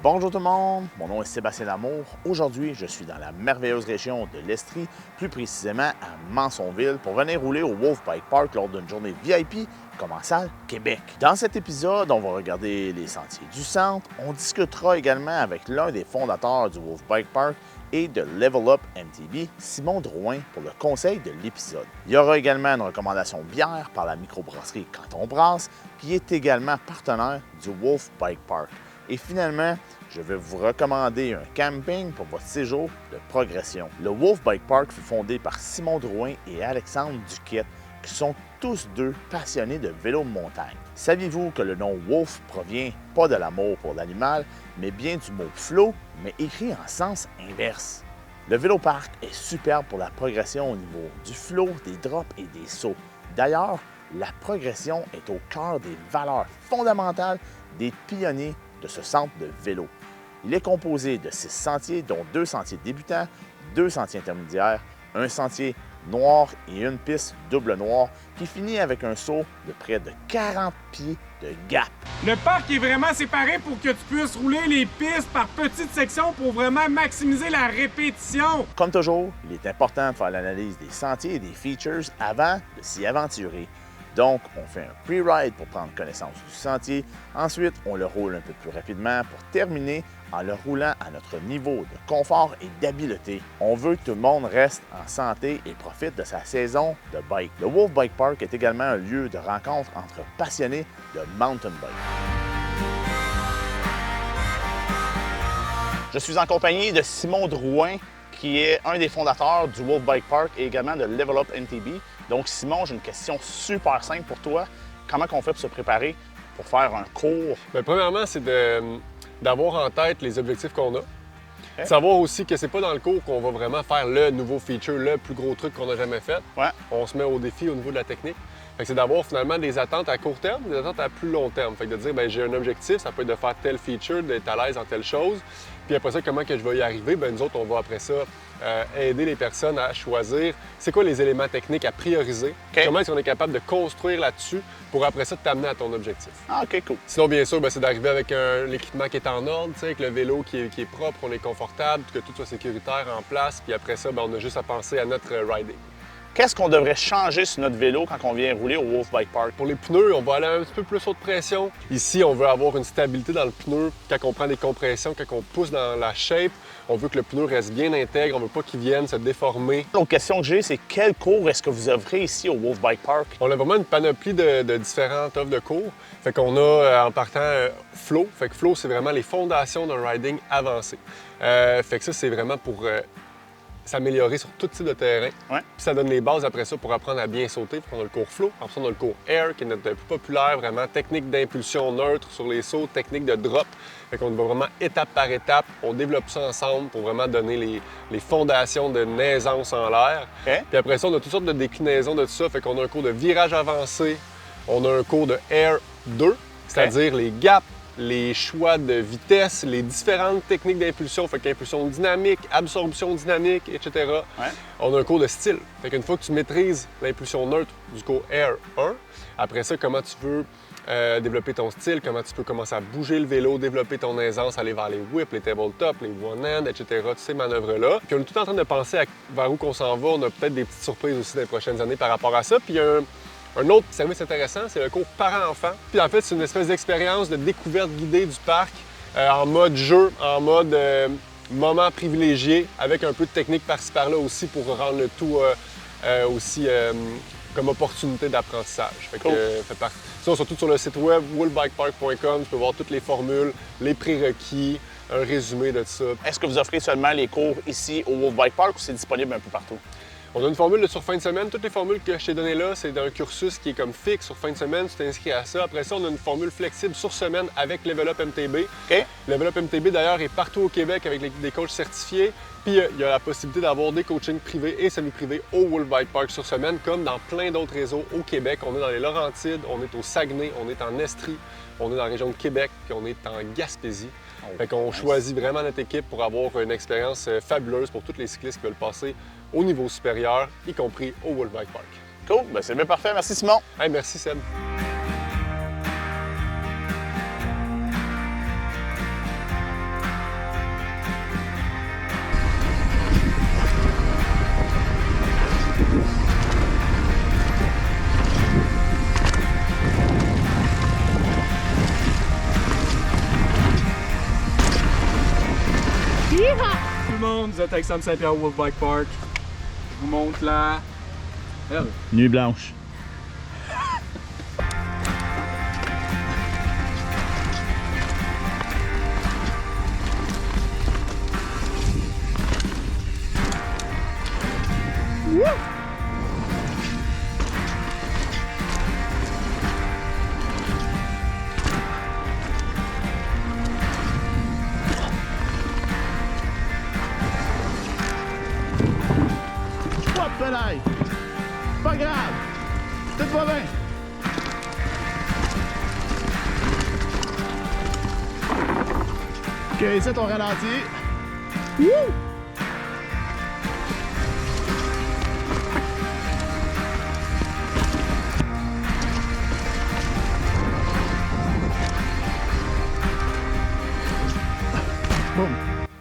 Bonjour tout le monde, mon nom est Sébastien Lamour. Aujourd'hui, je suis dans la merveilleuse région de l'Estrie, plus précisément à Mansonville, pour venir rouler au Wolf Bike Park lors d'une journée VIP Commensal Québec. Dans cet épisode, on va regarder les sentiers du centre. On discutera également avec l'un des fondateurs du Wolf Bike Park et de Level Up MTB, Simon Drouin, pour le conseil de l'épisode. Il y aura également une recommandation bière par la microbrasserie Canton Brasse, qui est également partenaire du Wolf Bike Park. Et finalement, je vais vous recommander un camping pour votre séjour de progression. Le Wolf Bike Park fut fondé par Simon Drouin et Alexandre Duquette, qui sont tous deux passionnés de vélo de montagne. Saviez-vous que le nom Wolf provient pas de l'amour pour l'animal, mais bien du mot flow, mais écrit en sens inverse? Le véloparc est superbe pour la progression au niveau du flow, des drops et des sauts. D'ailleurs, la progression est au cœur des valeurs fondamentales des pionniers de ce centre de vélo. Il est composé de 6 sentiers, dont 2 sentiers débutants, 2 sentiers intermédiaires, un sentier noir et une piste double noire qui finit avec un saut de près de 40 pieds de gap. Le parc est vraiment séparé pour que tu puisses rouler les pistes par petites sections pour vraiment maximiser la répétition. Comme toujours, il est important de faire l'analyse des sentiers et des features avant de s'y aventurer. Donc, on fait un pre-ride pour prendre connaissance du sentier. Ensuite, on le roule un peu plus rapidement pour terminer en le roulant à notre niveau de confort et d'habileté. On veut que tout le monde reste en santé et profite de sa saison de bike. Le Wolf Bike Park est également un lieu de rencontre entre passionnés de mountain bike. Je suis en compagnie de Simon Drouin, qui est un des fondateurs du Wolf Bike Park et également de Level Up MTB. Donc, Simon, j'ai une question super simple pour toi. Comment on fait pour se préparer pour faire un cours? Bien, premièrement, c'est d'avoir en tête les objectifs qu'on a. Okay. Savoir aussi que c'est pas dans le cours qu'on va vraiment faire le nouveau feature, le plus gros truc qu'on a jamais fait. Ouais. On se met au défi au niveau de la technique. Fait que c'est d'avoir finalement des attentes à court terme, des attentes à plus long terme. Fait que de dire, bien, j'ai un objectif, ça peut être de faire tel feature, d'être à l'aise en telle chose. Puis après ça, comment que je vais y arriver? Bien, nous autres, on va après ça aider les personnes à choisir c'est quoi les éléments techniques à prioriser. Okay. Comment est-ce qu'on est capable de construire là-dessus pour après ça t'amener à ton objectif. Ah, OK, cool. Sinon, bien sûr, bien, c'est d'arriver avec l'équipement qui est en ordre, avec le vélo qui est propre, on est confortable, que tout soit sécuritaire en place. Puis après ça, bien, on a juste à penser à notre riding. Qu'est-ce qu'on devrait changer sur notre vélo quand on vient rouler au Wolf Bike Park? Pour les pneus, on va aller un petit peu plus haute pression. Ici, on veut avoir une stabilité dans le pneu. Quand on prend des compressions, quand on pousse dans la shape, on veut que le pneu reste bien intègre. On veut pas qu'il vienne se déformer. L'autre question que j'ai, c'est quel cours est-ce que vous offrez ici au Wolf Bike Park? On a vraiment une panoplie de différentes offres de cours. Fait qu'on a, en partant, Flow. Fait que Flow, c'est vraiment les fondations d'un riding avancé. Fait que ça, c'est vraiment pour s'améliorer sur tout type de terrain. Ouais. Puis ça donne les bases après ça pour apprendre à bien sauter. Puis on a le cours Flow. Après ça, on a le cours Air, qui est notre plus populaire, vraiment technique d'impulsion neutre sur les sauts, technique de drop. Fait qu'on va vraiment étape par étape. On développe ça ensemble pour vraiment donner les fondations de naissance en l'air. Okay. Puis après ça, on a toutes sortes de déclinaisons de tout ça. Fait qu'on a un cours de virage avancé. On a un cours de Air 2, c'est-à-dire les gaps, les choix de vitesse, les différentes techniques d'impulsion, fait qu'impulsion dynamique, absorption dynamique, etc. Ouais. On a un cours de style. Fait qu'une fois que tu maîtrises l'impulsion neutre du cours Air 1, après ça, comment tu veux développer ton style, comment tu peux commencer à bouger le vélo, développer ton aisance, aller vers les whips, les tabletop, les one-hand, etc., toutes ces manœuvres-là. Puis on est tout en train de penser vers où qu'on s'en va. On a peut-être des petites surprises aussi dans les prochaines années par rapport à ça. Puis il y a un autre service intéressant, c'est le cours parents-enfants. Puis en fait, c'est une espèce d'expérience de découverte guidée du parc en mode jeu, en mode moment privilégié, avec un peu de technique par-ci par-là aussi pour rendre le tout aussi comme opportunité d'apprentissage. Fait que, cool. Sinon, surtout sur le site web wolfbikepark.com, tu peux voir toutes les formules, les prérequis, un résumé de tout ça. Est-ce que vous offrez seulement les cours ici au Wolf Bike Park ou c'est disponible un peu partout? On a une formule sur fin de semaine. Toutes les formules que je t'ai données là, c'est d'un cursus qui est comme fixe sur fin de semaine. Tu t'inscris à ça. Après ça, on a une formule flexible sur semaine avec Level Up MTB. Okay. Level Up MTB, d'ailleurs, est partout au Québec avec des coachs certifiés. Puis, il y a la possibilité d'avoir des coachings privés et semi-privés au Wolf Bike Park sur semaine, comme dans plein d'autres réseaux au Québec. On est dans les Laurentides, on est au Saguenay, on est en Estrie, on est dans la région de Québec, puis on est en Gaspésie. Fait qu'on choisit vraiment notre équipe pour avoir une expérience fabuleuse pour tous les cyclistes qui veulent passer au niveau supérieur, y compris au Wolf Bike Park. Cool, ben c'est bien parfait. Merci Simon. Hey, merci Seb. Tout le monde, vous êtes avec Sam Saint-Pierre au Wolf Bike Park. Je vous montre là. Nuit blanche. Pas de pédale! Pas grave! Tout va bien! Ok, ici on ralentit. Wouh! Boum!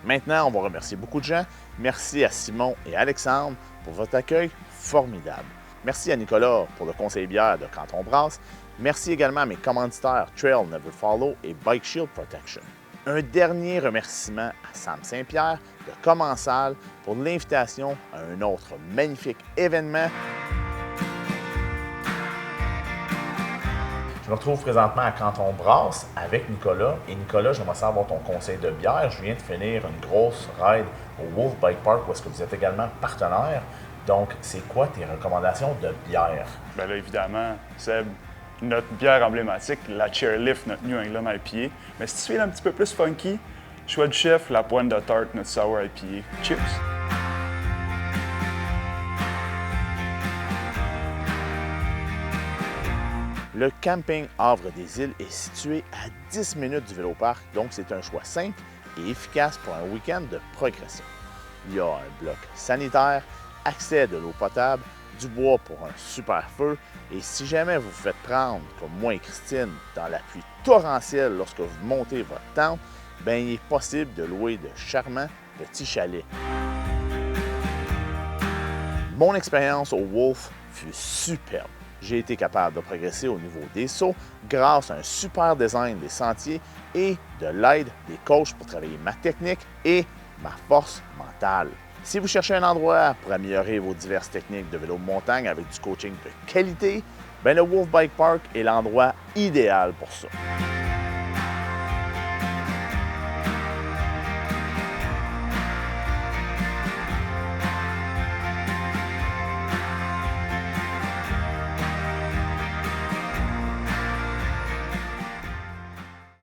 Maintenant, on va remercier beaucoup de gens. Merci à Simon et Alexandre pour votre accueil formidable. Merci à Nicolas pour le conseil bière de Quand on brasse. Merci également à mes commanditaires Trail Never Follow et Bike Shield Protection. Un dernier remerciement à Sam Saint-Pierre de Commensal pour l'invitation à un autre magnifique événement. Je me retrouve présentement à Canton Brasse avec Nicolas. Et Nicolas, j'aimerais savoir ton conseil de bière. Je viens de finir une grosse ride au Wolf Bike Park où est-ce que vous êtes également partenaire. Donc, c'est quoi tes recommandations de bière? Bien là, évidemment, Seb, notre bière emblématique, la Chairlift, notre New England IPA. Mais si tu veux un petit peu plus funky, choix du chef, la pointe de tarte, notre Sour IPA. Cheers! Le camping Havre des Îles est situé à 10 minutes du véloparc, donc c'est un choix simple et efficace pour un week-end de progression. Il y a un bloc sanitaire, accès à de l'eau potable, du bois pour un super feu, et si jamais vous vous faites prendre, comme moi et Christine, dans la pluie torrentielle lorsque vous montez votre tente, bien, il est possible de louer de charmants petits chalets. Mon expérience au Wolf fut superbe. J'ai été capable de progresser au niveau des sauts grâce à un super design des sentiers et de l'aide des coachs pour travailler ma technique et ma force mentale. Si vous cherchez un endroit pour améliorer vos diverses techniques de vélo de montagne avec du coaching de qualité, bien le Wolf Bike Park est l'endroit idéal pour ça.